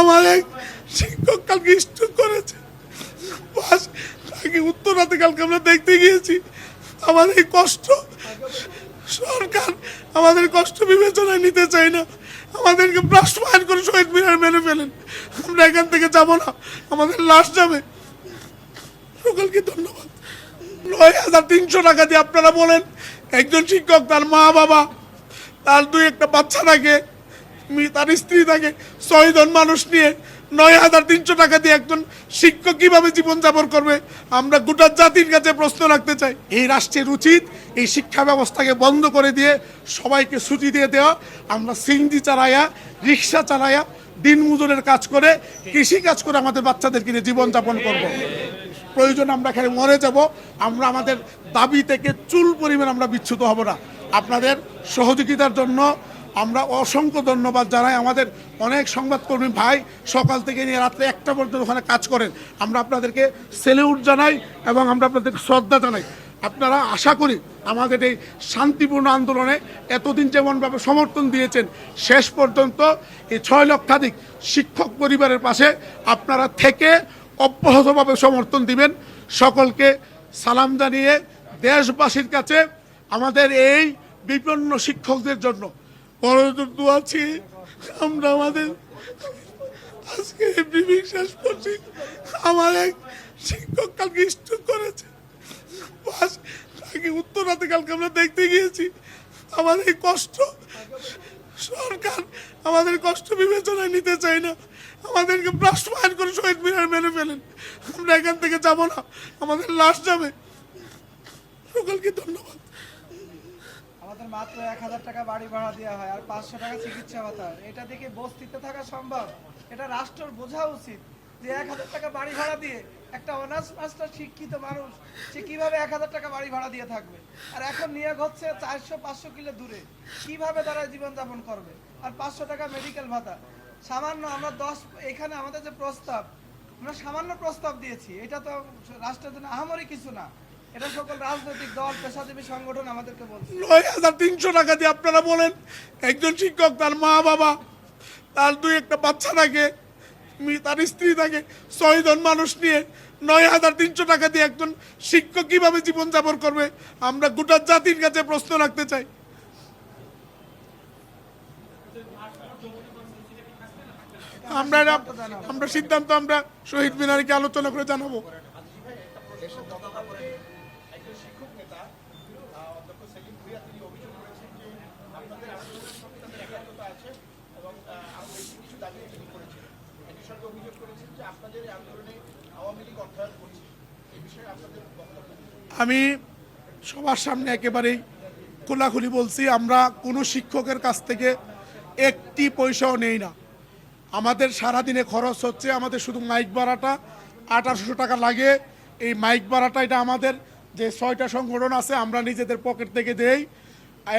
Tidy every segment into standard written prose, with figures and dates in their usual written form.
আমার এক শিক্ষক কালকে স্ট্রোক করেছে, তাকে উত্তরাতে কালকে আমরা দেখতে গিয়েছি। আমার এই কষ্ট সরকার আমাদের কষ্ট বিবেচনায় নিতে চাই না, আমাদেরকে বাষ্পায়ন করে শহীদ মিনার মেরে ফেলেন। আমরা এখান থেকে যাব না, আমাদের লাশ যাবে। সকলকে ধন্যবাদ। ৯,৩০০ টাকা দিয়ে আপনারা বলেন একজন শিক্ষক তার মা বাবা তার দুই একটা বাচ্চা থাকে, তার স্ত্রী থাকে, ৬ জন মানুষ নিয়ে ৯,৩০০ টাকা দিয়ে একজন শিক্ষক কিভাবে জীবনযাপন করবে? আমরা গোটা জাতির কাছে প্রশ্ন রাখতে চাই। এই রাষ্ট্রের উচিত এই শিক্ষা ব্যবস্থাকে বন্ধ করে দিয়ে সবাইকে ছুটি দিয়ে দেওয়া। আমরা সিএনজি চালাইয়া, রিক্সা চালাইয়া, দিন মজুরের কাজ করে, কৃষি কাজ করে আমাদের বাচ্চাদেরকে নিয়ে জীবনযাপন করব। প্রয়োজন আমরা এখানে মরে যাব, আমরা আমাদের দাবি থেকে চুল পরিমাণ আমরা বিচ্যুত হব না। আপনাদের সহযোগিতার জন্য আমরা অসংখ্য ধন্যবাদ জানাই। আমাদের অনেক সংবাদকর্মী ভাই সকাল থেকে নিয়ে রাত্রে 1টা পর্যন্ত ওখানে কাজ করেন। আমরা আপনাদেরকে সেলিউট জানাই এবং আমরা আপনাদেরকে শ্রদ্ধা জানাই। আপনারা আশা করি আমাদের এই শান্তিপূর্ণ আন্দোলনে এতদিন যেমনভাবে সমর্থন দিয়েছেন, শেষ পর্যন্ত এই 6 লক্ষাধিক শিক্ষক পরিবারের পাশে আপনারা থেকে অব্যাহতভাবে সমর্থন দিবেন। সকলকে সালাম জানিয়ে দেশবাসীর কাছে আমাদের এই বিপন্ন শিক্ষকদের জন্য বড় আছি। আমরা আমাদের আজকে শেষ করছি। আমার এক শিক্ষক কালকে স্ট্রোক করেছে, তাকে উত্তরাতে কালকে আমরা দেখতে গিয়েছি। আমার এই কষ্ট সরকার আমাদের কষ্ট বিবেচনায় নিতে চাই না, আমাদেরকে বাষ্পায়ন করে শহীদ মিনার মেরে ফেলেন। আমরা এখান থেকে যাব না, আমাদের লাশ যাবে। সকলকে ধন্যবাদ। আমাদের মাত্র 1,000 টাকা বাড়ি ভাড়া দেওয়া হয় আর 500 টাকা চিকিৎসা ভাতা। এটা থেকে বস্তিতে থাকা সম্ভব? এটা রাষ্ট্রের বোঝা উচিত যে 1,000 টাকা বাড়ি ভাড়া দিয়ে একটা অনার্স মাস্টার শিক্ষিত মানুষ সে কিভাবে 1,000 টাকা বাড়ি ভাড়া দিয়ে থাকবে? আর এখন নিয়োগ হচ্ছে 400-500 কিলো দূরে, কিভাবে তারা জীবনযাপন করবে? আর 500 টাকা মেডিকেল ভাতা সামান্য। আমরা এখানে আমাদের যে প্রস্তাব, আমরা সামান্য প্রস্তাব দিয়েছি, এটা তো রাষ্ট্রের জন্য আহামরি কিছু না। এটা সকল রাজনৈতিক দল, পেশাজীবী সংগঠন আমাদেরকে বলছে। ৯,৩০০ টাকা দিয়ে আপনারা বলেন একজন শিক্ষক তার মা বাবা তার দুই একটা বাচ্চা থাকে, তার স্ত্রী থাকে, ৬ জন মানুষ নিয়ে ৯,৩০০ টাকা দিয়ে একজন শিক্ষক কিভাবে জীবনযাপন করবে? আমরা গোটা জাতির কাছে প্রশ্ন রাখতে চাই। আমরা সিদ্ধান্ত আমরা শহীদ মিনারকে আলোচনা করে জানাবো। আমি সবার সামনে একেবারেই খোলাখুলি বলছি, আমরা কোনো শিক্ষকের কাছ থেকে একটি পয়সাও নেই না। আমাদের সারাদিনে খরচ হচ্ছে, আমাদের শুধু মাইক ভাড়াটা 1800 টাকা লাগে। এই মাইক ভাড়াটা এটা আমাদের যে 6টা সংগঠন আছে আমরা নিজেদের পকেট থেকে দেই,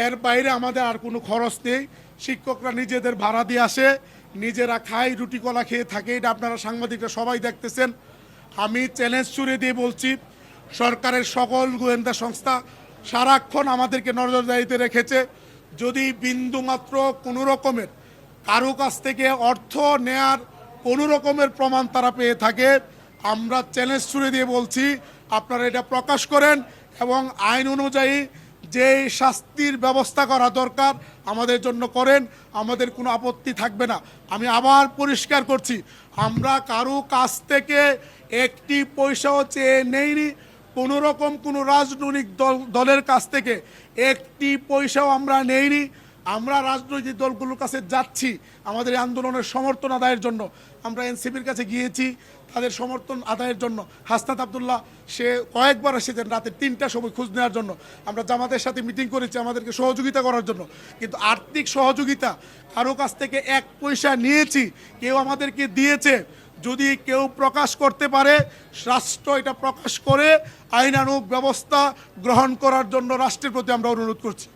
এর বাইরে আমাদের আর কোনো খরচ নেই। শিক্ষকরা নিজেদের ভাড়া দিয়ে আসে, নিজেরা খায়, রুটি কলা খেয়ে থাকে। এটা আপনারা সাংবাদিকরা সবাই দেখতেছেন। আমি চ্যালেঞ্জ ছুড়ে দিয়ে বলছি, সরকারের সকল গোয়েন্দা সংস্থা সারাক্ষণ আমাদেরকে নজরদারিতে রেখেছে। যদি বিন্দুমাত্র কোনো রকমের কারো কাছ থেকে অর্থ নেয়ার কোনো রকমের প্রমাণ তারা পেয়ে থাকে, আমরা চ্যালেঞ্জ ছুড়ে দিয়ে বলছি আপনারা এটা প্রকাশ করেন এবং আইন অনুযায়ী যে শাস্তির ব্যবস্থা করা দরকার আমাদের জন্য করেন, আমাদের কোনো আপত্তি থাকবে না। আমি আবার পরিষ্কার করছি, আমরা কারো কাছ থেকে একটি পয়সাও চেয়ে নেইনি। কোনো রকম কোনো রাজনৈতিক দলের কাছ থেকে একটি পয়সাও আমরা নেইনি। আমরা রাজনৈতিক দলগুলোর কাছে যাচ্ছি আমাদের আন্দোলনের সমর্থন আদায়ের জন্য। আমরা এনসিপির কাছে গিয়েছি তাদের সমর্থন আদায়ের জন্য। হাসনাত আবদুল্লাহ সে কয়েকবার এসেছেন রাতে 3টার সময় খোঁজ নেওয়ার জন্য। আমরা জামাতের সাথে মিটিং করেছি আমাদেরকে সহযোগিতা করার জন্য, কিন্তু আর্থিক সহযোগিতা কারো কাছ থেকে 1 পয়সা নিয়েছি, কেউ আমাদেরকে দিয়েছে যদি কেউ প্রকাশ করতে পারে, রাষ্ট্র এটা প্রকাশ করে আইনানুগ ব্যবস্থা গ্রহণ করার জন্য রাষ্ট্রের প্রতি আমরা অনুরোধ করছি।